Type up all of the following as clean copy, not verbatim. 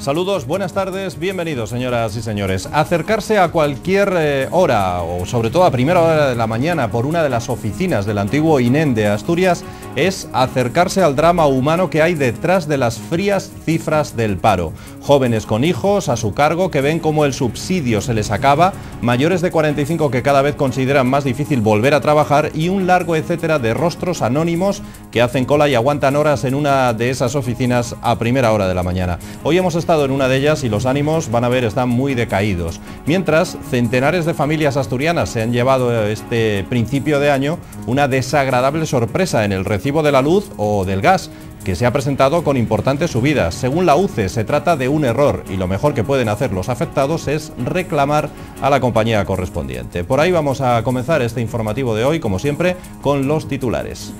Saludos, buenas tardes, bienvenidos señoras y señores. Acercarse a cualquier hora o sobre todo a primera hora de la mañana por una de las oficinas del antiguo INEN de Asturias es acercarse al drama humano que hay detrás de las frías cifras del paro. Jóvenes con hijos a su cargo que ven cómo el subsidio se les acaba, mayores de 45 que cada vez consideran más difícil volver a trabajar y un largo etcétera de rostros anónimos que hacen cola y aguantan horas en una de esas oficinas a primera hora de la mañana. Hoy hemos estado en una de ellas y los ánimos, van a ver, están muy decaídos. Mientras, centenares de familias asturianas se han llevado este principio de año una desagradable sorpresa en el recibo de la luz o del gas, que se ha presentado con importantes subidas. Según la UCE, se trata de un error y lo mejor que pueden hacer los afectados es reclamar a la compañía correspondiente. Por ahí vamos a comenzar este informativo de hoy, como siempre, con los titulares.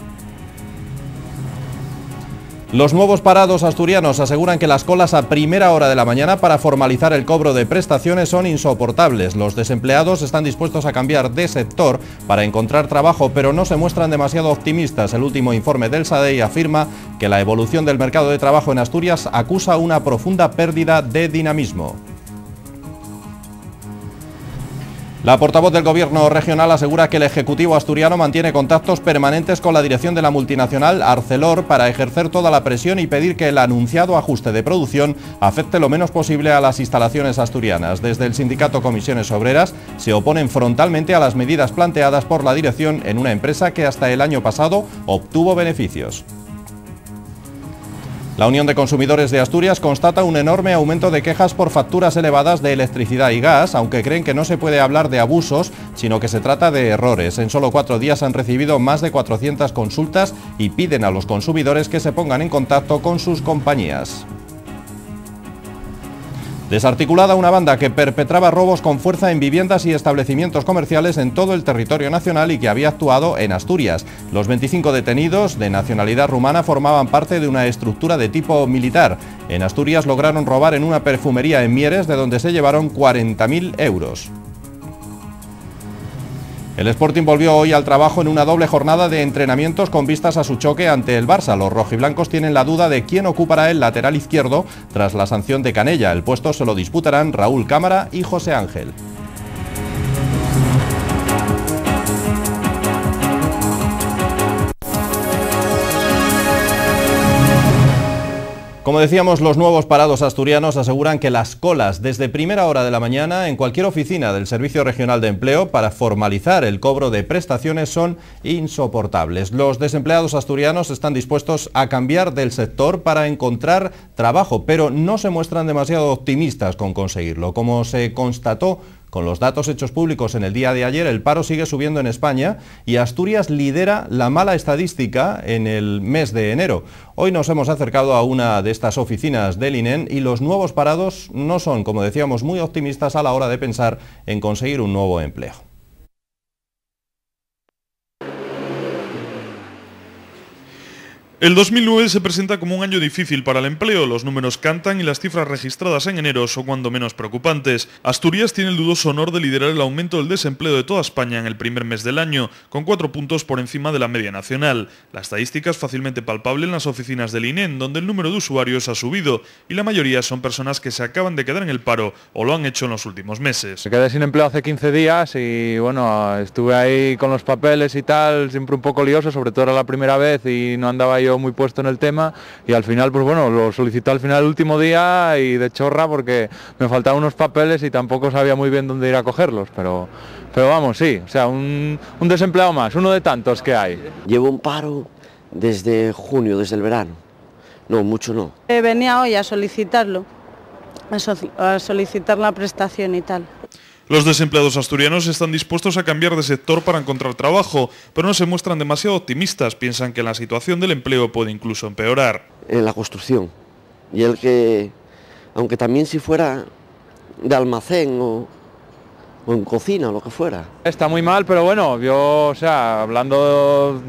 Los nuevos parados asturianos aseguran que las colas a primera hora de la mañana para formalizar el cobro de prestaciones son insoportables. Los desempleados están dispuestos a cambiar de sector para encontrar trabajo, pero no se muestran demasiado optimistas. El último informe del SADEI afirma que la evolución del mercado de trabajo en Asturias acusa una profunda pérdida de dinamismo. La portavoz del Gobierno regional asegura que el Ejecutivo asturiano mantiene contactos permanentes con la dirección de la multinacional Arcelor para ejercer toda la presión y pedir que el anunciado ajuste de producción afecte lo menos posible a las instalaciones asturianas. Desde el sindicato Comisiones Obreras se oponen frontalmente a las medidas planteadas por la dirección en una empresa que hasta el año pasado obtuvo beneficios. La Unión de Consumidores de Asturias constata un enorme aumento de quejas por facturas elevadas de electricidad y gas, aunque creen que no se puede hablar de abusos, sino que se trata de errores. En solo 4 días han recibido más de 400 consultas y piden a los consumidores que se pongan en contacto con sus compañías. Desarticulada una banda que perpetraba robos con fuerza en viviendas y establecimientos comerciales en todo el territorio nacional y que había actuado en Asturias. Los 25 detenidos de nacionalidad rumana formaban parte de una estructura de tipo militar. En Asturias lograron robar en una perfumería en Mieres, de donde se llevaron 40.000 euros. El Sporting volvió hoy al trabajo en una doble jornada de entrenamientos con vistas a su choque ante el Barça. Los rojiblancos tienen la duda de quién ocupará el lateral izquierdo tras la sanción de Canella. El puesto se lo disputarán Raúl Cámara y José Ángel. Como decíamos, los nuevos parados asturianos aseguran que las colas desde primera hora de la mañana en cualquier oficina del Servicio Regional de Empleo para formalizar el cobro de prestaciones son insoportables. Los desempleados asturianos están dispuestos a cambiar del sector para encontrar trabajo, pero no se muestran demasiado optimistas con conseguirlo. Como se constató con los datos hechos públicos en el día de ayer, el paro sigue subiendo en España y Asturias lidera la mala estadística en el mes de enero. Hoy nos hemos acercado a una de estas oficinas del INEN y los nuevos parados no son, como decíamos, muy optimistas a la hora de pensar en conseguir un nuevo empleo. El 2009 se presenta como un año difícil para el empleo. Los números cantan y las cifras registradas en enero son cuando menos preocupantes. Asturias tiene el dudoso honor de liderar el aumento del desempleo de toda España en el primer mes del año, con 4 puntos por encima de la media nacional. La estadística es fácilmente palpable en las oficinas del INEN, donde el número de usuarios ha subido y la mayoría son personas que se acaban de quedar en el paro o lo han hecho en los últimos meses. Me quedé sin empleo hace 15 días y bueno, estuve ahí con los papeles y tal, siempre un poco lioso, sobre todo era la primera vez y no andaba yo muy puesto en el tema y al final pues bueno, lo solicité al final el último día y de chorra porque me faltaban unos papeles y tampoco sabía muy bien dónde ir a cogerlos, pero vamos, sí, o sea, un desempleado más, uno de tantos que hay. Llevo un paro desde junio, desde el verano, no, mucho no. Venía hoy a solicitarlo, a solicitar la prestación y tal. Los desempleados asturianos están dispuestos a cambiar de sector para encontrar trabajo, pero no se muestran demasiado optimistas, piensan que la situación del empleo puede incluso empeorar. En la construcción, y el que, aunque también si fuera de almacén o en cocina o lo que fuera. Está muy mal, pero bueno, yo, o sea, hablando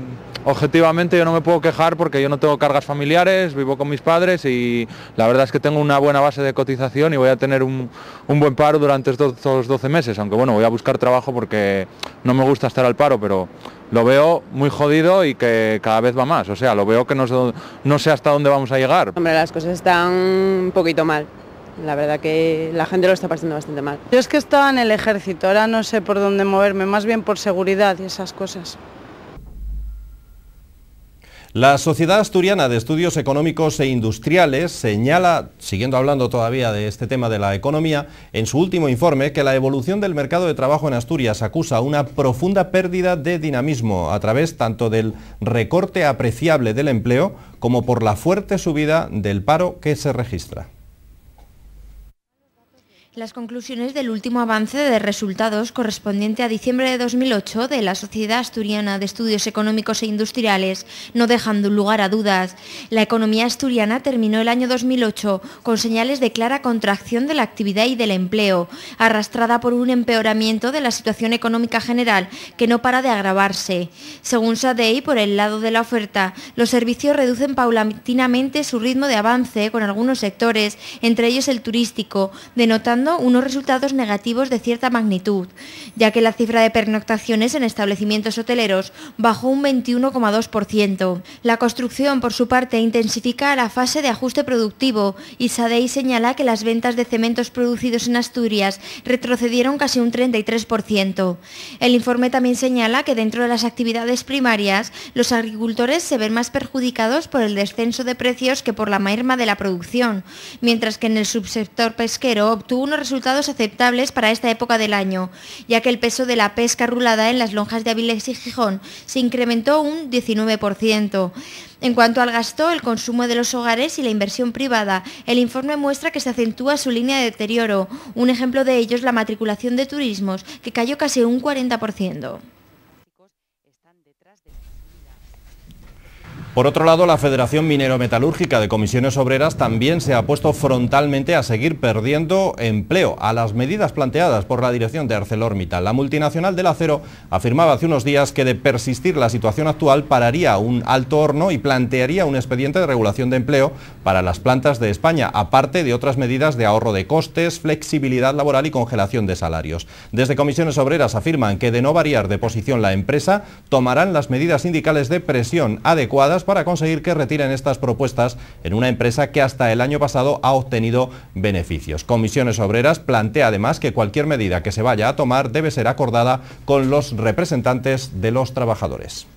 objetivamente yo no me puedo quejar porque yo no tengo cargas familiares, vivo con mis padres y la verdad es que tengo una buena base de cotización y voy a tener un buen paro durante estos 12 meses, aunque bueno, voy a buscar trabajo porque no me gusta estar al paro, pero lo veo muy jodido y que cada vez va más, o sea, lo veo que no sé hasta dónde vamos a llegar. Hombre, las cosas están un poquito mal, La verdad que la gente lo está pasando bastante mal. Yo es que estaba en el ejército, ahora no sé por dónde moverme, más bien por seguridad y esas cosas. La Sociedad Asturiana de Estudios Económicos e Industriales señala, siguiendo hablando todavía de este tema de la economía, en su último informe que la evolución del mercado de trabajo en Asturias acusa una profunda pérdida de dinamismo a través tanto del recorte apreciable del empleo como por la fuerte subida del paro que se registra. Las conclusiones del último avance de resultados correspondiente a diciembre de 2008 de la Sociedad Asturiana de Estudios Económicos e Industriales no dejan lugar a dudas. La economía asturiana terminó el año 2008 con señales de clara contracción de la actividad y del empleo, arrastrada por un empeoramiento de la situación económica general que no para de agravarse. Según SADEI, por el lado de la oferta, los servicios reducen paulatinamente su ritmo de avance con algunos sectores, entre ellos el turístico, denotando unos resultados negativos de cierta magnitud, ya que la cifra de pernoctaciones en establecimientos hoteleros bajó un 21,2%. La construcción, por su parte, intensifica la fase de ajuste productivo y SADEI señala que las ventas de cementos producidos en Asturias retrocedieron casi un 33%. El informe también señala que dentro de las actividades primarias, los agricultores se ven más perjudicados por el descenso de precios que por la merma de la producción, mientras que en el subsector pesquero obtuvo unos resultados aceptables para esta época del año, ya que el peso de la pesca rulada en las lonjas de Avilés y Gijón se incrementó un 19%. En cuanto al gasto, el consumo de los hogares y la inversión privada, el informe muestra que se acentúa su línea de deterioro. Un ejemplo de ello es la matriculación de turismos, que cayó casi un 40%. Por otro lado, la Federación Minero-Metalúrgica de Comisiones Obreras también se ha puesto frontalmente a seguir perdiendo empleo a las medidas planteadas por la dirección de ArcelorMittal. La multinacional del acero afirmaba hace unos días que de persistir la situación actual pararía un alto horno y plantearía un expediente de regulación de empleo para las plantas de España, aparte de otras medidas de ahorro de costes, flexibilidad laboral y congelación de salarios. Desde Comisiones Obreras afirman que de no variar de posición la empresa, tomarán las medidas sindicales de presión adecuadas para conseguir que retiren estas propuestas en una empresa que hasta el año pasado ha obtenido beneficios. Comisiones Obreras plantea además que cualquier medida que se vaya a tomar debe ser acordada con los representantes de los trabajadores.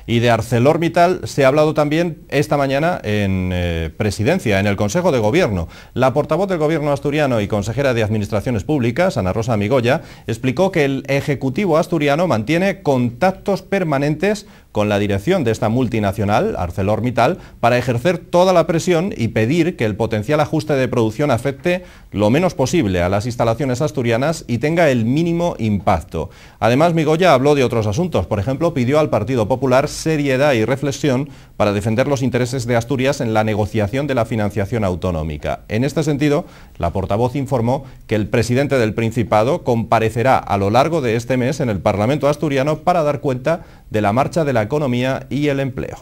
Y de ArcelorMittal se ha hablado también esta mañana en Presidencia, en el Consejo de Gobierno. La portavoz del Gobierno asturiano y consejera de Administraciones Públicas, Ana Rosa Migoya, explicó que el Ejecutivo asturiano mantiene contactos permanentes con la dirección de esta multinacional, ArcelorMittal, para ejercer toda la presión y pedir que el potencial ajuste de producción afecte lo menos posible a las instalaciones asturianas y tenga el mínimo impacto. Además, Migoya habló de otros asuntos. Por ejemplo, pidió al Partido Popular seriedad y reflexión para defender los intereses de Asturias en la negociación de la financiación autonómica. En este sentido, la portavoz informó que el presidente del Principado comparecerá a lo largo de este mes en el Parlamento asturiano para dar cuenta de la marcha de la economía y el empleo.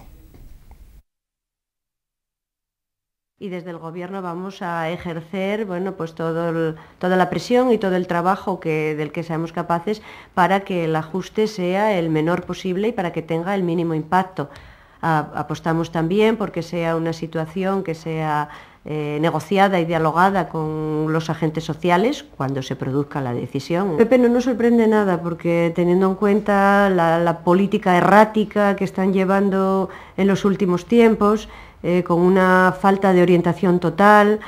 Y desde el Gobierno vamos a ejercer pues toda la presión y todo el trabajo del que seamos capaces para que el ajuste sea el menor posible y para que tenga el mínimo impacto. Apostamos también porque sea una situación que sea negociada y dialogada con los agentes sociales cuando se produzca la decisión. PP no nos sorprende nada porque teniendo en cuenta la política errática que están llevando en los últimos tiempos, con una falta de orientación total,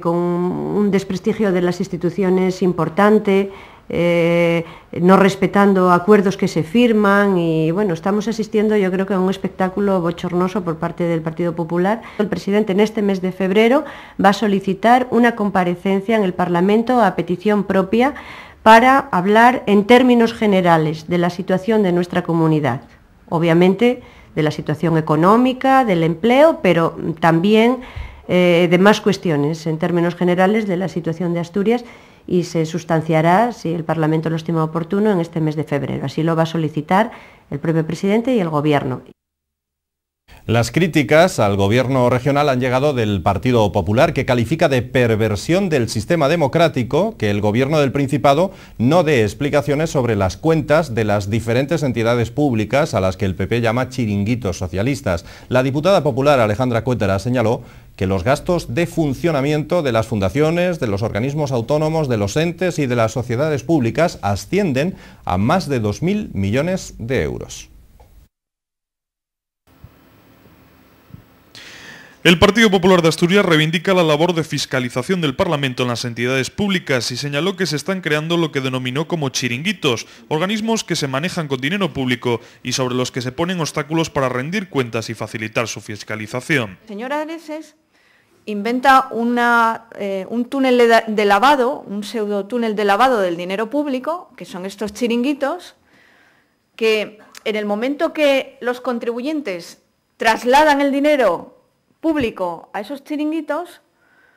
con un desprestigio de las instituciones importante, no respetando acuerdos que se firman y bueno, estamos asistiendo yo creo que a un espectáculo bochornoso por parte del Partido Popular. El presidente en este mes de febrero va a solicitar una comparecencia en el Parlamento a petición propia para hablar en términos generales de la situación de nuestra comunidad. Obviamente de la situación económica, del empleo, pero también de más cuestiones en términos generales de la situación de Asturias y se sustanciará, si el Parlamento lo estima oportuno, en este mes de febrero. Así lo va a solicitar el propio presidente y el Gobierno. Las críticas al gobierno regional han llegado del Partido Popular, que califica de perversión del sistema democrático que el gobierno del Principado no dé explicaciones sobre las cuentas de las diferentes entidades públicas a las que el PP llama chiringuitos socialistas. La diputada popular Alejandra Cuétara señaló que los gastos de funcionamiento de las fundaciones, de los organismos autónomos, de los entes y de las sociedades públicas ascienden a más de 2.000 millones de euros. El Partido Popular de Asturias reivindica la labor de fiscalización del Parlamento en las entidades públicas y señaló que se están creando lo que denominó como chiringuitos, organismos que se manejan con dinero público y sobre los que se ponen obstáculos para rendir cuentas y facilitar su fiscalización. Señora Areces inventa un túnel de lavado, un pseudo túnel de lavado del dinero público, que son estos chiringuitos, que en el momento que los contribuyentes trasladan el dinero público a esos chiringuitos,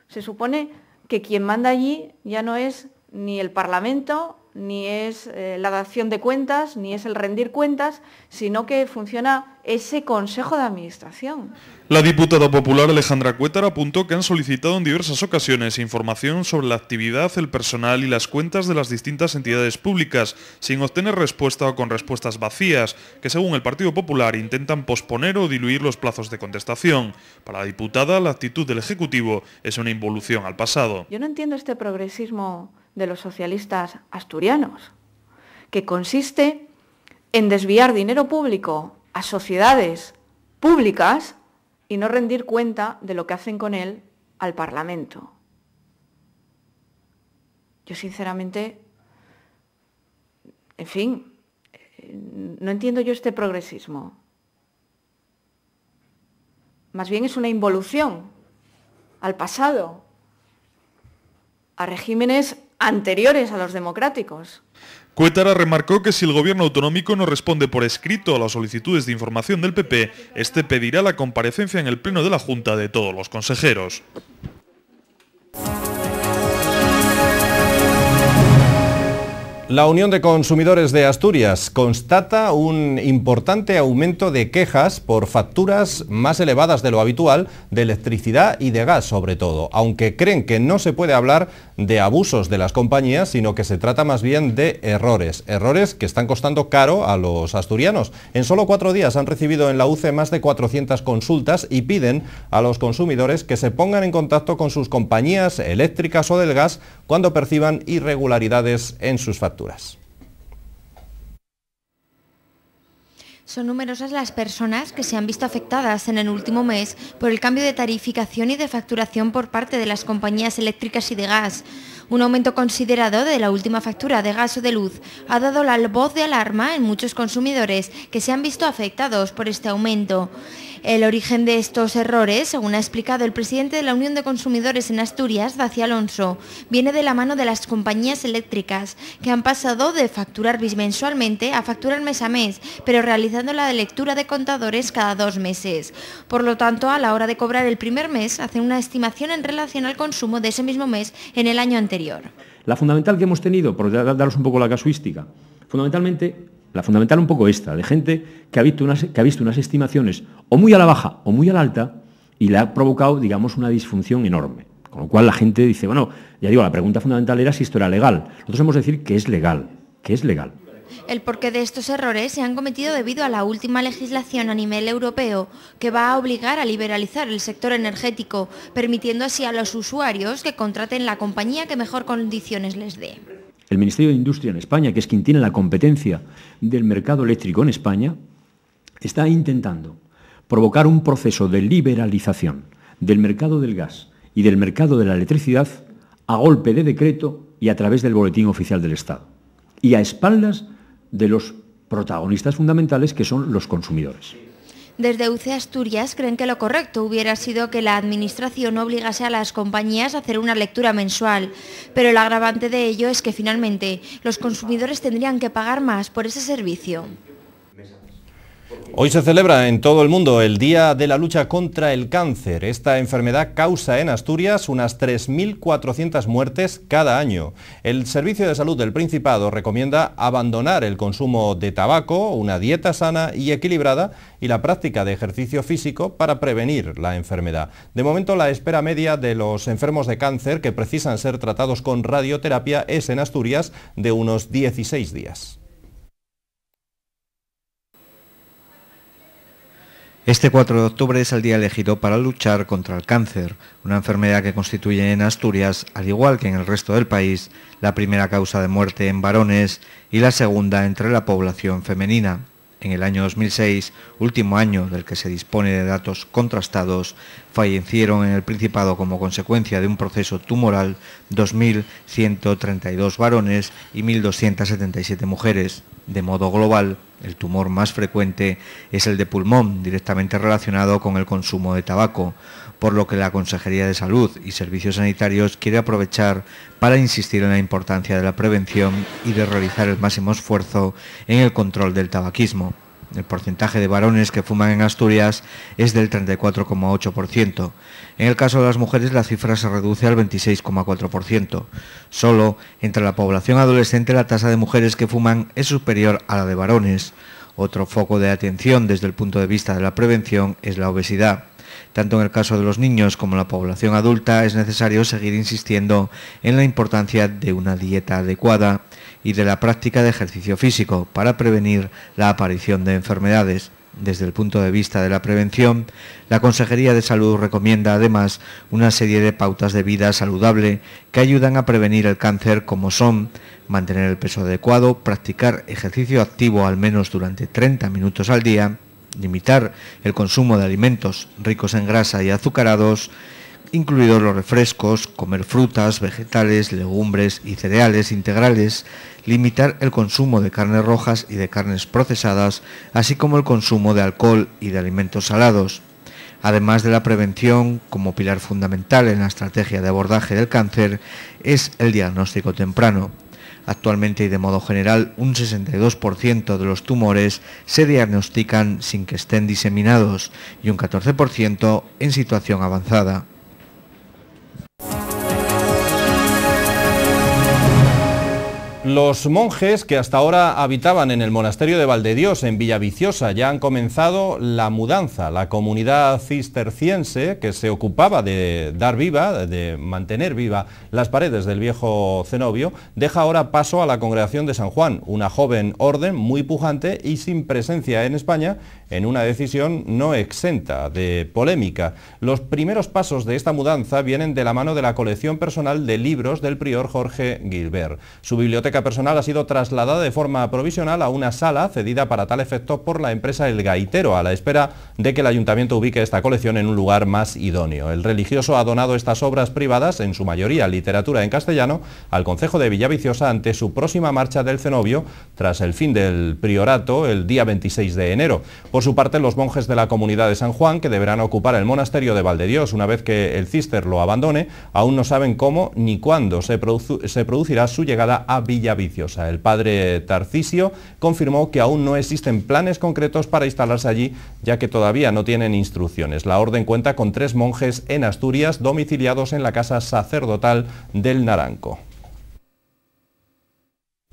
se supone que quien manda allí ya no es ni el Parlamento, ni es la dación de cuentas, ni es el rendir cuentas, sino que funciona ese Consejo de Administración. La diputada popular Alejandra Cuétara apuntó que han solicitado en diversas ocasiones información sobre la actividad, el personal y las cuentas de las distintas entidades públicas, sin obtener respuesta o con respuestas vacías, que según el Partido Popular intentan posponer o diluir los plazos de contestación. Para la diputada, la actitud del Ejecutivo es una involución al pasado. Yo no entiendo este progresismo de los socialistas asturianos, que consiste en desviar dinero público a sociedades públicas y no rendir cuenta de lo que hacen con él al Parlamento. Yo sinceramente, en fin, no entiendo yo este progresismo. Más bien es una involución al pasado, a regímenes anteriores a los democráticos. Cuétara remarcó que si el gobierno autonómico no responde por escrito a las solicitudes de información del PP, este pedirá la comparecencia en el Pleno de la Junta de todos los consejeros. La Unión de Consumidores de Asturias constata un importante aumento de quejas por facturas más elevadas de lo habitual de electricidad y de gas sobre todo, aunque creen que no se puede hablar de abusos de las compañías, sino que se trata más bien de errores que están costando caro a los asturianos. En solo 4 días han recibido en la UCE más de 400 consultas y piden a los consumidores que se pongan en contacto con sus compañías eléctricas o del gas cuando perciban irregularidades en sus facturas. Son numerosas las personas que se han visto afectadas en el último mes por el cambio de tarificación y de facturación por parte de las compañías eléctricas y de gas. Un aumento considerado de la última factura de gas o de luz ha dado la voz de alarma en muchos consumidores que se han visto afectados por este aumento. El origen de estos errores, según ha explicado el presidente de la Unión de Consumidores en Asturias, Dacia Alonso, viene de la mano de las compañías eléctricas, que han pasado de facturar bimensualmente a facturar mes a mes, pero realizando la lectura de contadores cada 2 meses. Por lo tanto, a la hora de cobrar el primer mes, hacen una estimación en relación al consumo de ese mismo mes en el año anterior. La fundamental que hemos tenido, por daros un poco la casuística, la fundamental un poco esta, de gente que ha visto unas estimaciones o muy a la baja o muy a la alta y le ha provocado, digamos, una disfunción enorme. Con lo cual la gente dice, bueno, ya digo, la pregunta fundamental era si esto era legal. Nosotros hemos de decir que es legal, El porqué de estos errores se han cometido debido a la última legislación a nivel europeo que va a obligar a liberalizar el sector energético, permitiendo así a los usuarios que contraten la compañía que mejor condiciones les dé. El Ministerio de Industria en España, que es quien tiene la competencia del mercado eléctrico en España, está intentando provocar un proceso de liberalización del mercado del gas y del mercado de la electricidad a golpe de decreto y a través del Boletín Oficial del Estado, y a espaldas de los protagonistas fundamentales que son los consumidores. Desde UCE Asturias creen que lo correcto hubiera sido que la Administración obligase a las compañías a hacer una lectura mensual, pero el agravante de ello es que finalmente los consumidores tendrían que pagar más por ese servicio. Hoy se celebra en todo el mundo el Día de la Lucha contra el Cáncer. Esta enfermedad causa en Asturias unas 3.400 muertes cada año. El Servicio de Salud del Principado recomienda abandonar el consumo de tabaco, una dieta sana y equilibrada y la práctica de ejercicio físico para prevenir la enfermedad. De momento, la espera media de los enfermos de cáncer que precisan ser tratados con radioterapia es en Asturias de unos 16 días. Este 4 de octubre es el día elegido para luchar contra el cáncer, una enfermedad que constituye en Asturias, al igual que en el resto del país, la primera causa de muerte en varones y la segunda entre la población femenina. En el año 2006, último año del que se dispone de datos contrastados, fallecieron en el Principado como consecuencia de un proceso tumoral 2.132 varones y 1.277 mujeres. De modo global, el tumor más frecuente es el de pulmón, directamente relacionado con el consumo de tabaco, por lo que la Consejería de Salud y Servicios Sanitarios quiere aprovechar para insistir en la importancia de la prevención y de realizar el máximo esfuerzo en el control del tabaquismo. El porcentaje de varones que fuman en Asturias es del 34,8%. En el caso de las mujeres la cifra se reduce al 26,4%. Solo entre la población adolescente la tasa de mujeres que fuman es superior a la de varones. Otro foco de atención desde el punto de vista de la prevención es la obesidad. Tanto en el caso de los niños como en la población adulta es necesario seguir insistiendo en la importancia de una dieta adecuada y de la práctica de ejercicio físico para prevenir la aparición de enfermedades. Desde el punto de vista de la prevención, la Consejería de Salud recomienda además una serie de pautas de vida saludable que ayudan a prevenir el cáncer, como son mantener el peso adecuado, practicar ejercicio activo al menos durante 30 minutos al día, limitar el consumo de alimentos ricos en grasa y azucarados, incluidos los refrescos, comer frutas, vegetales, legumbres y cereales integrales, limitar el consumo de carnes rojas y de carnes procesadas, así como el consumo de alcohol y de alimentos salados. Además de la prevención, como pilar fundamental en la estrategia de abordaje del cáncer, es el diagnóstico temprano. Actualmente y de modo general, un 62% de los tumores se diagnostican sin que estén diseminados y un 14% en situación avanzada. Los monjes que hasta ahora habitaban en el monasterio de Valdedios, en Villaviciosa, ya han comenzado la mudanza. La comunidad cisterciense, que se ocupaba de de mantener viva las paredes del viejo cenobio, deja ahora paso a la congregación de San Juan, una joven orden muy pujante y sin presencia en España, en una decisión no exenta de polémica. Los primeros pasos de esta mudanza vienen de la mano de la colección personal de libros del prior Jorge Gilbert. Su biblioteca personal ha sido trasladada de forma provisional a una sala cedida para tal efecto por la empresa El Gaitero, a la espera de que el ayuntamiento ubique esta colección en un lugar más idóneo. El religioso ha donado estas obras privadas, en su mayoría literatura en castellano, al concejo de Villaviciosa ante su próxima marcha del cenobio tras el fin del priorato el día 26 de enero. Por su parte, los monjes de la comunidad de San Juan, que deberán ocupar el monasterio de Valdedios una vez que el cister lo abandone, aún no saben cómo ni cuándo se producirá su llegada a Villaviciosa. El padre Tarcisio confirmó que aún no existen planes concretos para instalarse allí, ya que todavía no tienen instrucciones. La orden cuenta con 3 monjes en Asturias domiciliados en la casa sacerdotal del Naranco.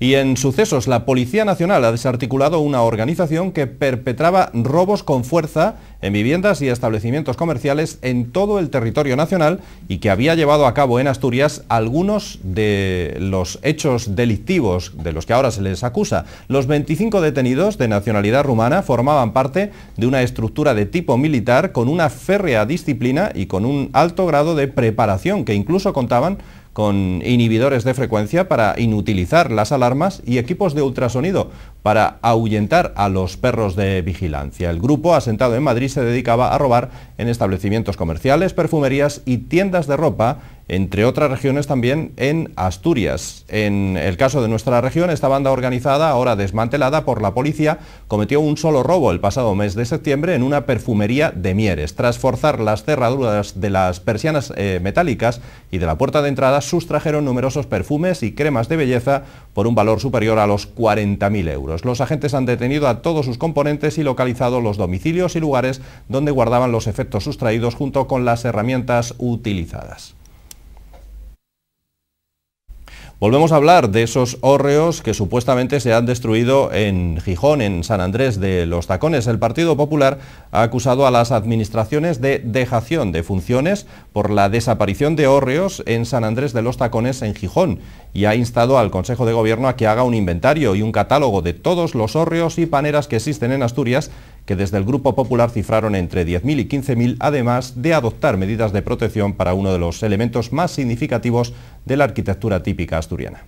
Y en sucesos, la Policía Nacional ha desarticulado una organización que perpetraba robos con fuerza en viviendas y establecimientos comerciales en todo el territorio nacional y que había llevado a cabo en Asturias algunos de los hechos delictivos de los que ahora se les acusa. Los 25 detenidos de nacionalidad rumana formaban parte de una estructura de tipo militar con una férrea disciplina y con un alto grado de preparación, que incluso contaban con inhibidores de frecuencia para inutilizar las alarmas y equipos de ultrasonido para ahuyentar a los perros de vigilancia. El grupo, asentado en Madrid, se dedicaba a robar en establecimientos comerciales, perfumerías y tiendas de ropa entre otras regiones también en Asturias. En el caso de nuestra región, esta banda organizada, ahora desmantelada por la policía, cometió un solo robo el pasado mes de septiembre en una perfumería de Mieres. Tras forzar las cerraduras de las persianas metálicas y de la puerta de entrada, sustrajeron numerosos perfumes y cremas de belleza por un valor superior a los 40.000 euros. Los agentes han detenido a todos sus componentes y localizado los domicilios y lugares donde guardaban los efectos sustraídos junto con las herramientas utilizadas. Volvemos a hablar de esos hórreos que supuestamente se han destruido en Gijón, en San Andrés de los Tacones. El Partido Popular ha acusado a las administraciones de dejación de funciones por la desaparición de hórreos en San Andrés de los Tacones, en Gijón, y ha instado al Consejo de Gobierno a que haga un inventario y un catálogo de todos los hórreos y paneras que existen en Asturias, que desde el Grupo Popular cifraron entre 10.000 y 15.000, además de adoptar medidas de protección para uno de los elementos más significativos de la arquitectura típica asturiana.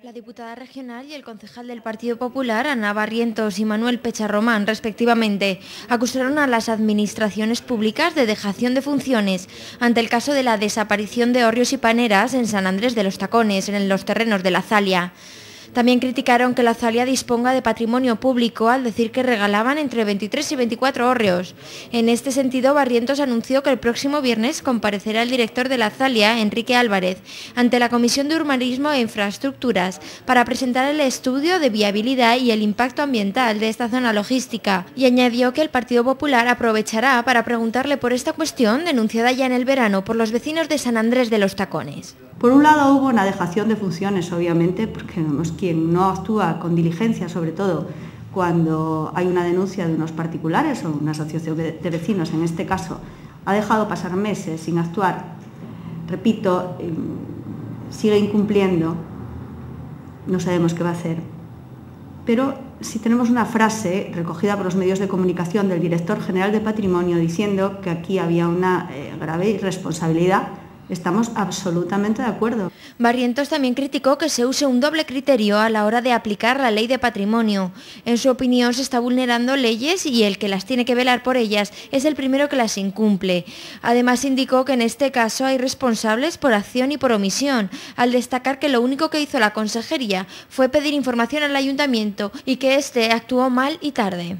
La diputada regional y el concejal del Partido Popular, Ana Barrientos y Manuel Pecharromán, respectivamente, acusaron a las administraciones públicas de dejación de funciones ante el caso de la desaparición de hórreos y paneras en San Andrés de los Tacones, en los terrenos de la Zalia. También criticaron que la Zalia disponga de patrimonio público al decir que regalaban entre 23 y 24 hórreos. En este sentido, Barrientos anunció que el próximo viernes comparecerá el director de la Zalia, Enrique Álvarez, ante la Comisión de Urbanismo e Infraestructuras para presentar el estudio de viabilidad y el impacto ambiental de esta zona logística, y añadió que el Partido Popular aprovechará para preguntarle por esta cuestión denunciada ya en el verano por los vecinos de San Andrés de los Tacones. Por un lado hubo una dejación de funciones, obviamente, porque quien no actúa con diligencia, sobre todo cuando hay una denuncia de unos particulares o una asociación de vecinos, en este caso, ha dejado pasar meses sin actuar, repito, sigue incumpliendo, no sabemos qué va a hacer. Pero si tenemos una frase recogida por los medios de comunicación del director general de Patrimonio diciendo que aquí había una grave irresponsabilidad, estamos absolutamente de acuerdo. Barrientos también criticó que se use un doble criterio a la hora de aplicar la ley de patrimonio. En su opinión, se está vulnerando leyes y el que las tiene que velar por ellas es el primero que las incumple. Además, indicó que en este caso hay responsables por acción y por omisión, al destacar que lo único que hizo la consejería fue pedir información al ayuntamiento y que éste actuó mal y tarde.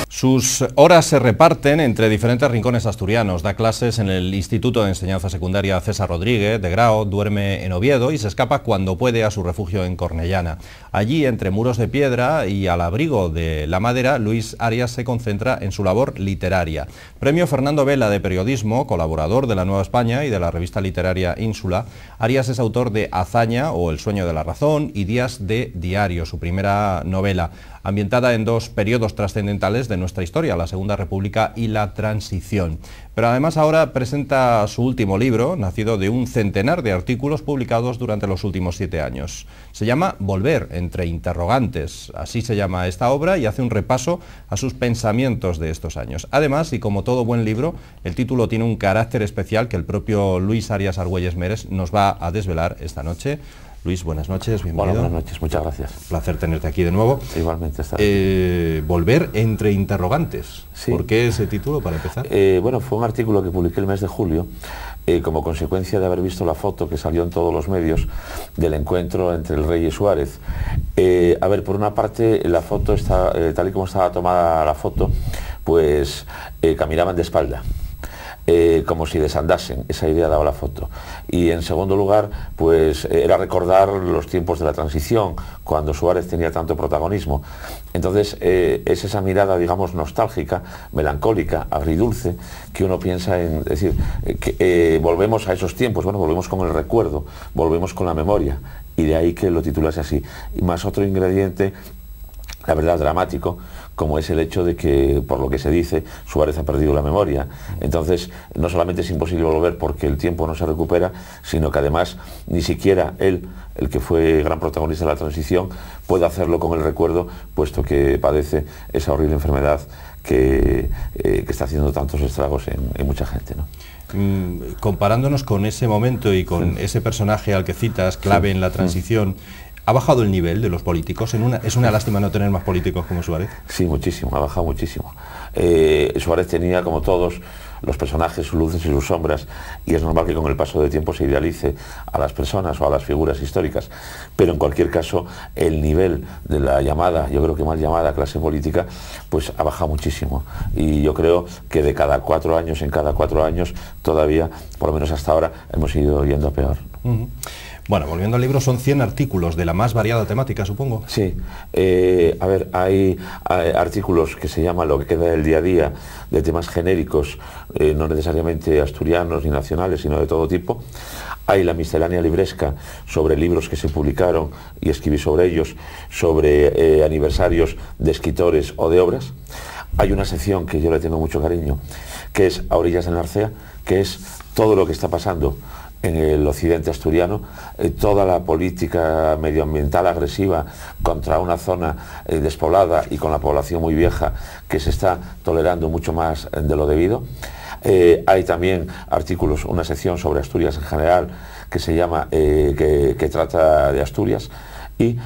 Sus horas se reparten entre diferentes rincones asturianos. Da clases en el Instituto de Enseñanza Secundaria César Rodríguez de Grao, duerme en Oviedo y se escapa cuando puede a su refugio en Cornellana. Allí, entre muros de piedra y al abrigo de la madera, Luis Arias se concentra en su labor literaria. Premio Fernando Vela de Periodismo, colaborador de La Nueva España y de la revista literaria Ínsula, Arias es autor de Hazaña o El sueño de la razón y Días de diario, su primera novela, ambientada en dos periodos trascendentales de nuestra historia, la Segunda República y la Transición. Pero además ahora presenta su último libro, nacido de un centenar de artículos publicados durante los últimos 7 años. Se llama Volver, entre interrogantes. Así se llama esta obra y hace un repaso a sus pensamientos de estos años. Además, y como todo buen libro, el título tiene un carácter especial que el propio Luis Arias Argüelles Meres nos va a desvelar esta noche. Luis, buenas noches, bienvenido. Buenas noches, muchas gracias. Placer tenerte aquí de nuevo. Igualmente. Volver entre interrogantes. Sí. ¿Por qué ese título, para empezar? Bueno, fue un artículo que publiqué el mes de julio, como consecuencia de haber visto la foto que salió en todos los medios del encuentro entre el rey y Suárez. A ver, por una parte, la foto está, tal y como estaba tomada la foto, pues caminaban de espalda. Como si desandasen, esa idea daba la foto. Y en segundo lugar, pues era recordar los tiempos de la transición, cuando Suárez tenía tanto protagonismo. Entonces es esa mirada, digamos, nostálgica, melancólica, agridulce, que uno piensa en decir que volvemos a esos tiempos, bueno, volvemos con el recuerdo, volvemos con la memoria, y de ahí que lo titulase así. Y más otro ingrediente, la verdad, dramático, como es el hecho de que, por lo que se dice, Suárez ha perdido la memoria. Entonces, no solamente es imposible volver porque el tiempo no se recupera, sino que además ni siquiera él, el que fue gran protagonista de la transición, puede hacerlo con el recuerdo, puesto que padece esa horrible enfermedad que está haciendo tantos estragos en mucha gente, ¿no? Comparándonos con ese momento y con ese personaje al que citas, clave en la transición, ¿Ha bajado el nivel de los políticos? ¿Es una lástima no tener más políticos como Suárez? Sí, muchísimo, ha bajado muchísimo. Suárez tenía, como todos los personajes, sus luces y sus sombras, y es normal que con el paso del tiempo se idealice a las personas o a las figuras históricas, pero en cualquier caso el nivel de la llamada, yo creo que mal llamada clase política, pues ha bajado muchísimo, y yo creo que de cada 4 años, en cada 4 años, todavía, por lo menos hasta ahora, hemos ido yendo a peor. Bueno, volviendo al libro, son 100 artículos de la más variada temática, supongo. Sí, a ver, hay artículos que se llaman Lo que queda del día a día, de temas genéricos, no necesariamente asturianos ni nacionales, sino de todo tipo. Hay la miscelánea libresca sobre libros que se publicaron y escribí sobre ellos, sobre aniversarios de escritores o de obras. Hay una sección que yo le tengo mucho cariño, que es A orillas del Narcea, que es todo lo que está pasando en el occidente asturiano, toda la política medioambiental agresiva contra una zona despoblada y con la población muy vieja que se está tolerando mucho más de lo debido. Hay también artículos, una sección sobre Asturias en general que se llama, que trata de Asturias y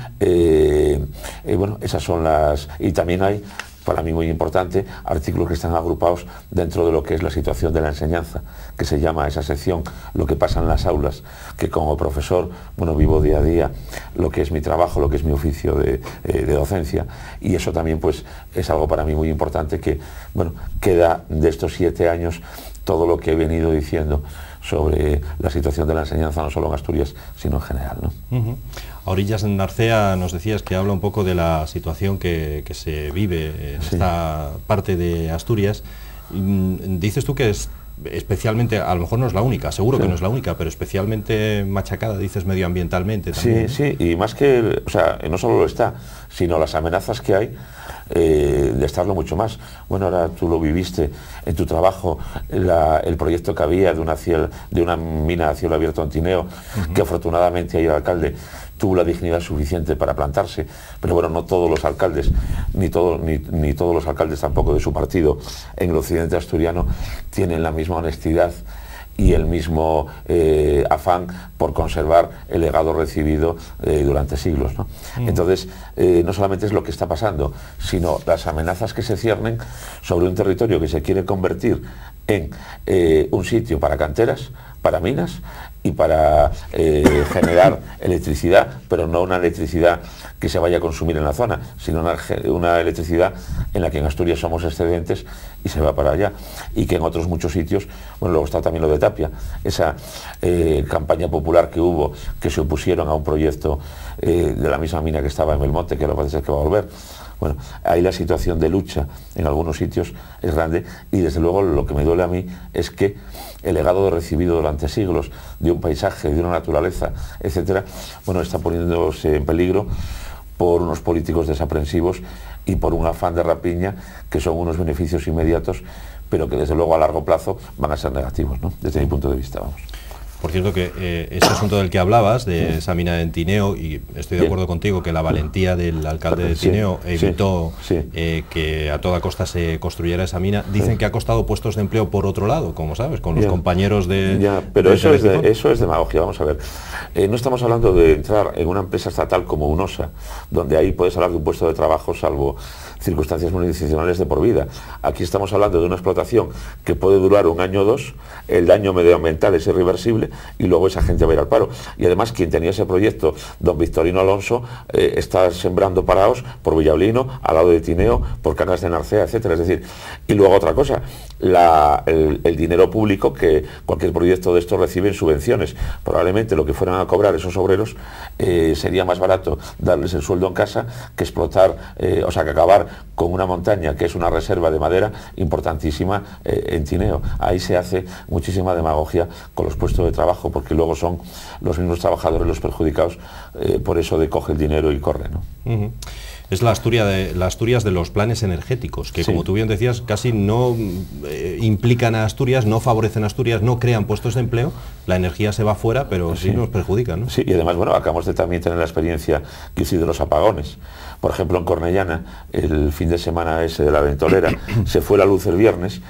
bueno, esas son las... Y también hay, para mí muy importante, artículos que están agrupados dentro de lo que es la situación de la enseñanza, que se llama esa sección Lo que pasa en las aulas, que como profesor, bueno, vivo día a día lo que es mi trabajo, lo que es mi oficio de docencia, y eso también pues es algo para mí muy importante que, bueno, queda de estos 7 años todo lo que he venido diciendo sobre la situación de la enseñanza, no solo en Asturias, sino en general, ¿no? A orillas del Narcea nos decías que habla un poco de la situación que se vive en esta parte de Asturias. Dices tú que es especialmente, a lo mejor no es la única, seguro que no es la única, pero especialmente machacada, dices, medioambientalmente también. Sí, y más que, o sea, no solo lo está, sino las amenazas que hay de estarlo mucho más. Bueno, ahora tú lo viviste en tu trabajo, el proyecto que había de una mina a cielo abierto en Tineo, que afortunadamente ahí el alcalde tuvo la dignidad suficiente para plantarse, pero bueno, no todos los alcaldes, ni todos los alcaldes tampoco de su partido en el occidente asturiano tienen la misma honestidad y el mismo afán por conservar el legado recibido durante siglos, ¿no? Entonces, no solamente es lo que está pasando, sino las amenazas que se ciernen sobre un territorio que se quiere convertir en un sitio para canteras, para minas y para generar electricidad, pero no una electricidad que se vaya a consumir en la zona, sino una electricidad en la que en Asturias somos excedentes y se va para allá, y que en otros muchos sitios, bueno, luego está también lo de Tapia, esa campaña popular que hubo, que se opusieron a un proyecto de la misma mina que estaba en Belmonte, que ahora parece que va a volver. Bueno, ahí la situación de lucha en algunos sitios es grande, y desde luego lo que me duele a mí es que el legado recibido durante siglos de un paisaje, de una naturaleza, etcétera, bueno, está poniéndose en peligro por unos políticos desaprensivos y por un afán de rapiña que son unos beneficios inmediatos, pero que desde luego a largo plazo van a ser negativos, ¿no? Desde mi punto de vista, vamos. Por cierto que ese asunto del que hablabas, de esa mina de Tineo, y estoy de acuerdo contigo que la valentía del alcalde de Tineo evitó que a toda costa se construyera esa mina, dicen que ha costado puestos de empleo por otro lado, como sabes, con los compañeros de... pero eso es demagogia, vamos a ver. No estamos hablando de entrar en una empresa estatal como UNOSA, donde ahí puedes hablar de un puesto de trabajo salvo circunstancias muy excepcionales de por vida. Aquí estamos hablando de una explotación que puede durar 1 año o 2, el daño medioambiental es irreversible y luego esa gente va a ir al paro. Y además quien tenía ese proyecto, don Victorino Alonso, está sembrando paraos por Villablino, al lado de Tineo, por Cangas de Narcea, etcétera. Es decir, y luego otra cosa, el dinero público que cualquier proyecto de estos recibe en subvenciones. Probablemente lo que fueran a cobrar esos obreros sería más barato darles el sueldo en casa que explotar, o sea, que acabar con una montaña que es una reserva de madera importantísima en Tineo. Ahí se hace muchísima demagogia con los puestos de trabajo, porque luego son los mismos trabajadores los perjudicados por eso de coge el dinero y corre, ¿no? es la Asturias de los planes energéticos, que como tú bien decías, casi no implican a Asturias, no favorecen a Asturias, no crean puestos de empleo, la energía se va fuera, pero sí nos perjudica, ¿no? Sí, y además, bueno, acabamos de también tener la experiencia que de los apagones. Por ejemplo, en Cornellana, el fin de semana ese de la ventolera, se fue la luz el viernes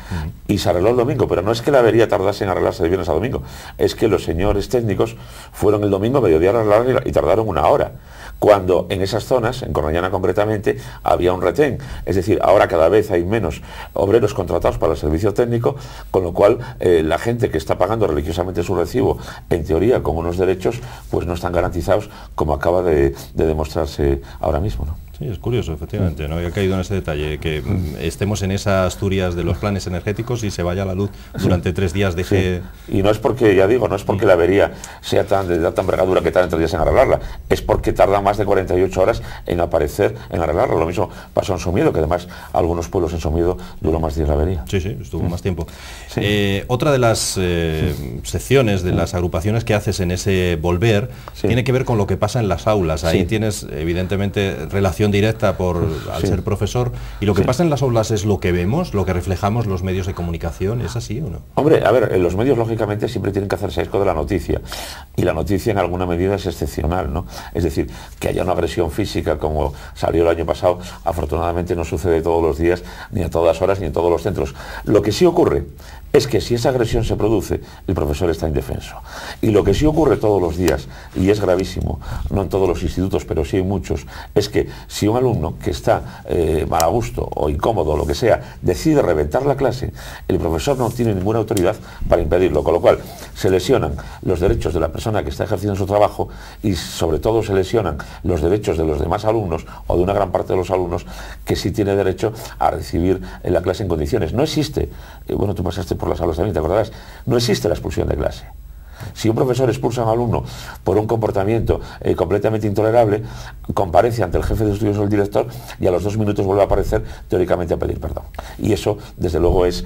y se arregló el domingo, pero no es que la avería tardase en arreglarse de viernes a domingo, es que los señores técnicos fueron el domingo a mediodía a arreglarla y tardaron una hora, cuando en esas zonas, en Cornellana concretamente, había un retén. Es decir, ahora cada vez hay menos obreros contratados para el servicio técnico, con lo cual la gente que está pagando religiosamente su recibo, en teoría con unos derechos, pues no están garantizados, como acaba de demostrarse ahora mismo, ¿no? Sí, es curioso, efectivamente, no había caído en ese detalle, que estemos en esa Asturias de los planes energéticos y se vaya la luz durante 3 días, deje... Sí. Y no es porque, ya digo, no es porque la avería sea de tanta envergadura que tarden 3 días en arreglarla, es porque tarda más de 48 horas en aparecer, en arreglarla. Lo mismo pasó en Somiedo, que además algunos pueblos en Somiedo duró más días la avería. Sí, sí, estuvo más tiempo. Sí. Otra de las secciones, de las agrupaciones que haces en ese Volver, tiene que ver con lo que pasa en las aulas. Ahí tienes, evidentemente, relación directa al ser profesor, y lo que pasa en las aulas es lo que vemos, lo que reflejamos los medios de comunicación. ¿Es así o no? Hombre, a ver, los medios lógicamente siempre tienen que hacerse eco de la noticia, y la noticia en alguna medida es excepcional, ¿no? Es decir, que haya una agresión física como salió el año pasado, afortunadamente no sucede todos los días, ni a todas horas, ni en todos los centros. Lo que sí ocurre es que si esa agresión se produce, el profesor está indefenso. Y lo que sí ocurre todos los días, y es gravísimo, no en todos los institutos, pero sí en muchos, es que si un alumno que está mal a gusto o incómodo o lo que sea, decide reventar la clase, el profesor no tiene ninguna autoridad para impedirlo, con lo cual se lesionan los derechos de la persona que está ejerciendo su trabajo, y sobre todo se lesionan los derechos de los demás alumnos, o de una gran parte de los alumnos que sí tiene derecho a recibir la clase en condiciones. No existe, bueno, tú pasaste por las aulas también, ¿te acordarás? No existe la expulsión de clase. Si un profesor expulsa a un alumno por un comportamiento completamente intolerable, comparece ante el jefe de estudios o el director, y a los 2 minutos vuelve a aparecer teóricamente a pedir perdón. Y eso, desde luego, es,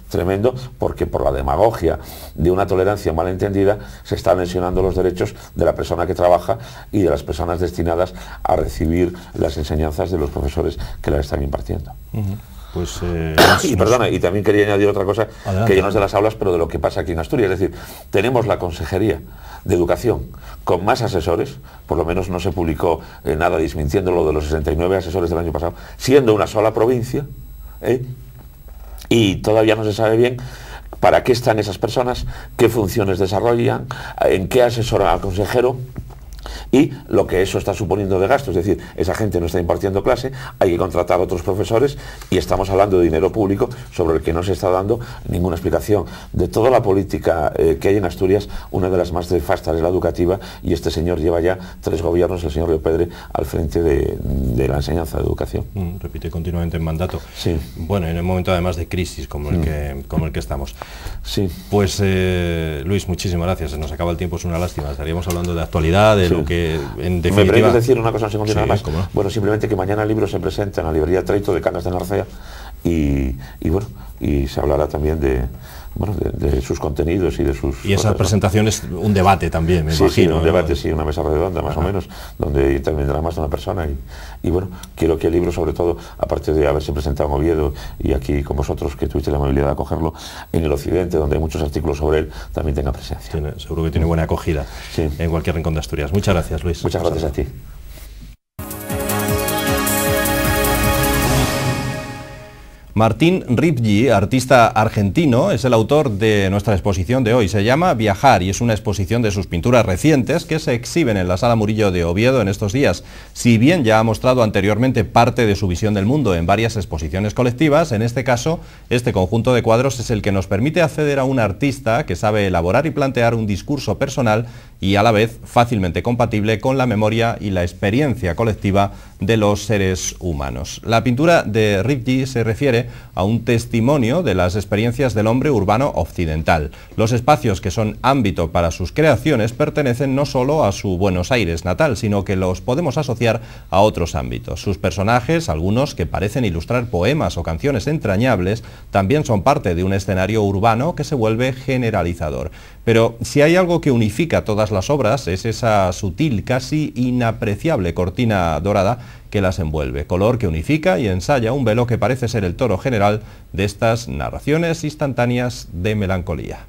tremendo, porque por la demagogia de una tolerancia malentendida se están lesionando los derechos de la persona que trabaja y de las personas destinadas a recibir las enseñanzas de los profesores que las están impartiendo. Pues, y perdona, y también quería añadir otra cosa, que ya no es de las aulas, pero de lo que pasa aquí en Asturias. Es decir, tenemos la Consejería de Educación con más asesores, por lo menos no se publicó nada desmintiendo lo de los 69 asesores del año pasado, siendo una sola provincia, y todavía no se sabe bien para qué están esas personas, qué funciones desarrollan, en qué asesoran al consejero, y lo que eso está suponiendo de gasto. Es decir, esa gente no está impartiendo clase, hay que contratar a otros profesores, y estamos hablando de dinero público sobre el que no se está dando ninguna explicación. De toda la política que hay en Asturias, una de las más nefastas es la educativa, y este señor lleva ya 3 gobiernos, el señor Riopedre, al frente de la enseñanza de educación. Repite continuamente en mandato. Sí. Bueno, en un momento además de crisis como el que estamos. Sí. Pues Luis, muchísimas gracias. Se nos acaba el tiempo, es una lástima. Estaríamos hablando de actualidad, de lo que en definitiva... ¿Me permites decir una cosa en segundo nada más? No. Bueno, simplemente que mañana el libro se presenta en la librería Treito de Cangas de Narcea, y se hablará también de sus contenidos y de sus... Y esa presentación es un debate también, me imagino. Sí, un debate, sí, una mesa redonda más o menos, donde intervendrá más de una persona, y bueno, quiero que el libro, sobre todo, aparte de haberse presentado en Oviedo y aquí con vosotros, que tuviste la amabilidad de acogerlo, en el Occidente, donde hay muchos artículos sobre él, también tenga presencia. Seguro que tiene buena acogida en cualquier rincón de Asturias. Muchas gracias, Luis. Muchas gracias a ti. Martín Ripgi, artista argentino, es el autor de nuestra exposición de hoy. Se llama Viajar y es una exposición de sus pinturas recientes que se exhiben en la Sala Murillo de Oviedo en estos días. Si bien ya ha mostrado anteriormente parte de su visión del mundo en varias exposiciones colectivas, en este caso, este conjunto de cuadros es el que nos permite acceder a un artista que sabe elaborar y plantear un discurso personal y a la vez fácilmente compatible con la memoria y la experiencia colectiva de los seres humanos. La pintura de Ripgi se refiere a un testimonio de las experiencias del hombre urbano occidental. Los espacios que son ámbito para sus creaciones pertenecen no solo a su Buenos Aires natal, sino que los podemos asociar a otros ámbitos. Sus personajes, algunos que parecen ilustrar poemas o canciones entrañables, también son parte de un escenario urbano que se vuelve generalizador. Pero si hay algo que unifica todas todas las obras es esa sutil, casi inapreciable cortina dorada que las envuelve, color que unifica y ensaya un velo que parece ser el tono general de estas narraciones instantáneas de melancolía.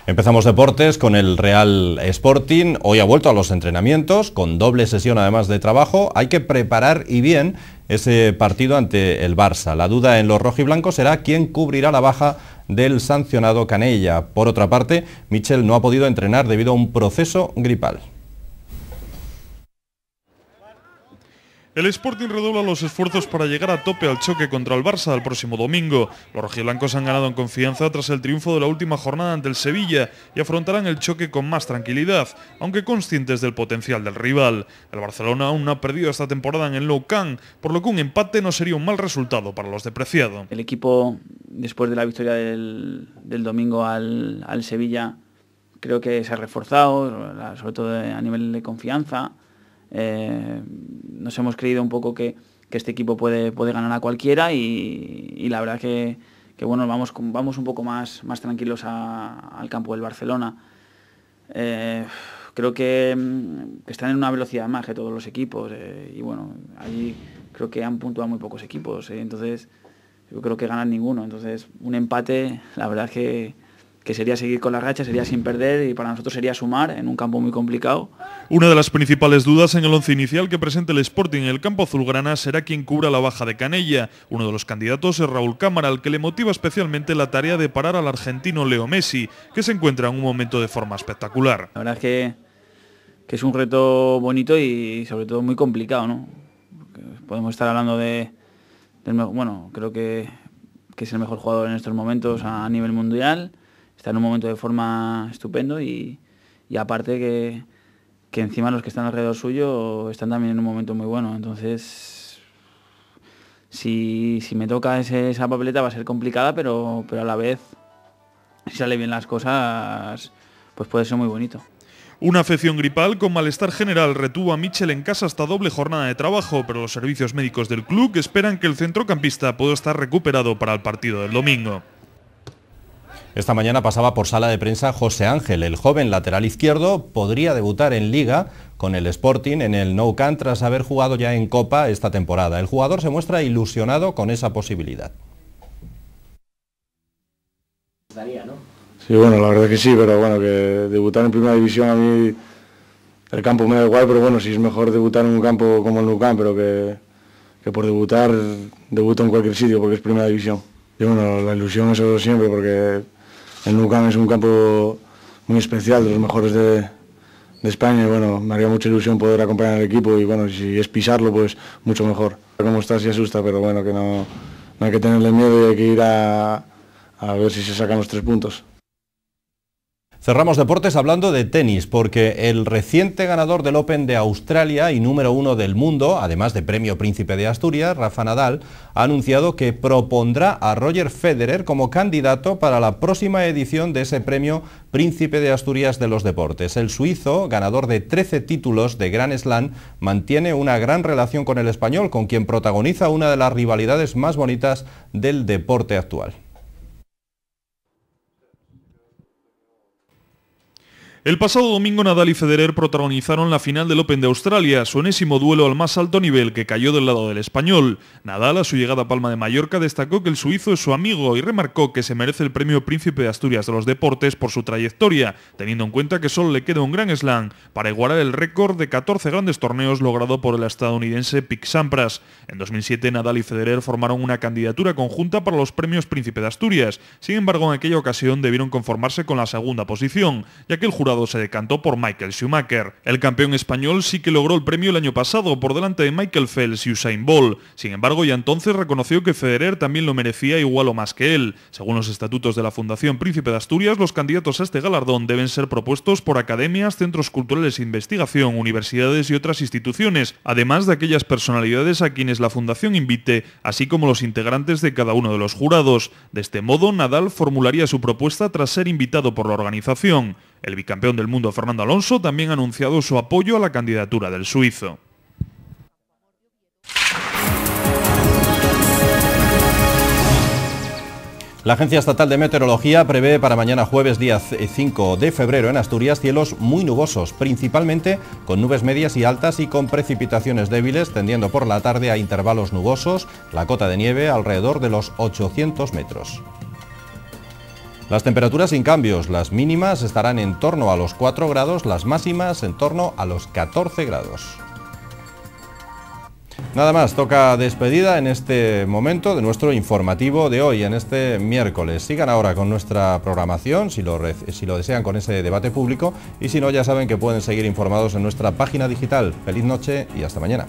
Empezamos deportes con el Real Sporting. Hoy ha vuelto a los entrenamientos, con doble sesión además de trabajo. Hay que preparar y bien ese partido ante el Barça. La duda en los rojiblancos será quién cubrirá la baja del sancionado Canella. Por otra parte, Michel no ha podido entrenar debido a un proceso gripal. El Sporting redobla los esfuerzos para llegar a tope al choque contra el Barça el próximo domingo. Los rojiblancos han ganado en confianza tras el triunfo de la última jornada ante el Sevilla y afrontarán el choque con más tranquilidad, aunque conscientes del potencial del rival. El Barcelona aún no ha perdido esta temporada en el Nou Camp, por lo que un empate no sería un mal resultado para los de Preciado. El equipo, después de la victoria del domingo al Sevilla, creo que se ha reforzado, sobre todo a nivel de confianza. Nos hemos creído un poco que este equipo puede ganar a cualquiera y la verdad que bueno, vamos un poco más tranquilos al campo del Barcelona. Creo que están en una velocidad más que todos los equipos y bueno, allí creo que han puntuado muy pocos equipos, entonces yo creo que ganan ninguno, entonces un empate la verdad es que sería seguir con la racha, sería sin perder y para nosotros sería sumar en un campo muy complicado. Una de las principales dudas en el once inicial que presenta el Sporting en el campo azulgrana será quien cubra la baja de Canella. Uno de los candidatos es Raúl Cámara, al que le motiva especialmente la tarea de parar al argentino Leo Messi, que se encuentra en un momento de forma espectacular. La verdad es que es un reto bonito y sobre todo muy complicado, ¿no? Porque podemos estar hablando bueno, creo que es el mejor jugador en estos momentos a nivel mundial. Está en un momento de forma estupendo y aparte que encima los que están alrededor suyo están también en un momento muy bueno. Entonces, si me toca esa papeleta va a ser complicada, pero a la vez, si sale bien las cosas, pues puede ser muy bonito. Una afección gripal con malestar general retuvo a Michel en casa hasta doble jornada de trabajo, pero los servicios médicos del club esperan que el centrocampista pueda estar recuperado para el partido del domingo. Esta mañana pasaba por sala de prensa José Ángel. El joven lateral izquierdo podría debutar en Liga con el Sporting en el Nou Camp tras haber jugado ya en Copa esta temporada. El jugador se muestra ilusionado con esa posibilidad. Sí, bueno, la verdad que sí, pero bueno, que debutar en primera división a mí el campo me da igual, pero bueno, sí es mejor debutar en un campo como el Nou Camp, pero que por debutar debuto en cualquier sitio porque es primera división. Y bueno, la ilusión eso siempre porque el Nou Camp es un campo muy especial, de los mejores de España y bueno, me haría mucha ilusión poder acompañar al equipo y bueno, si es pisarlo pues mucho mejor. Como está sí asusta, pero bueno, que no hay que tenerle miedo y hay que ir a ver si se sacan los 3 puntos. Cerramos deportes hablando de tenis, porque el reciente ganador del Open de Australia y número 1 del mundo, además de premio Príncipe de Asturias, Rafa Nadal, ha anunciado que propondrá a Roger Federer como candidato para la próxima edición de ese premio Príncipe de Asturias de los deportes. El suizo, ganador de 13 títulos de Grand Slam, mantiene una gran relación con el español, con quien protagoniza una de las rivalidades más bonitas del deporte actual. El pasado domingo Nadal y Federer protagonizaron la final del Open de Australia, su enésimo duelo al más alto nivel que cayó del lado del español. Nadal, a su llegada a Palma de Mallorca, destacó que el suizo es su amigo y remarcó que se merece el premio Príncipe de Asturias de los deportes por su trayectoria, teniendo en cuenta que solo le queda un Grand Slam para igualar el récord de 14 grandes torneos logrado por el estadounidense Pete Sampras. En 2007 Nadal y Federer formaron una candidatura conjunta para los premios Príncipe de Asturias. Sin embargo, en aquella ocasión debieron conformarse con la segunda posición, ya que el jurado se decantó por Michael Schumacher. El campeón español sí que logró el premio el año pasado por delante de Michael Phelps y Usain Bolt. Sin embargo, ya entonces reconoció que Federer también lo merecía igual o más que él. Según los estatutos de la Fundación Príncipe de Asturias, los candidatos a este galardón deben ser propuestos por academias, centros culturales de investigación, universidades y otras instituciones, además de aquellas personalidades a quienes la Fundación invite, así como los integrantes de cada uno de los jurados. De este modo, Nadal formularía su propuesta tras ser invitado por la organización. El bicampeón del mundo Fernando Alonso también ha anunciado su apoyo a la candidatura del suizo. La Agencia Estatal de Meteorología prevé para mañana jueves día 5 de febrero en Asturias cielos muy nubosos, principalmente con nubes medias y altas y con precipitaciones débiles, tendiendo por la tarde a intervalos nubosos, la cota de nieve alrededor de los 800 metros. Las temperaturas sin cambios, las mínimas estarán en torno a los 4 grados, las máximas en torno a los 14 grados. Nada más, toca despedida en este momento de nuestro informativo de hoy, en este miércoles. Sigan ahora con nuestra programación, si lo desean, con ese debate público, y si no, ya saben que pueden seguir informados en nuestra página digital. Feliz noche y hasta mañana.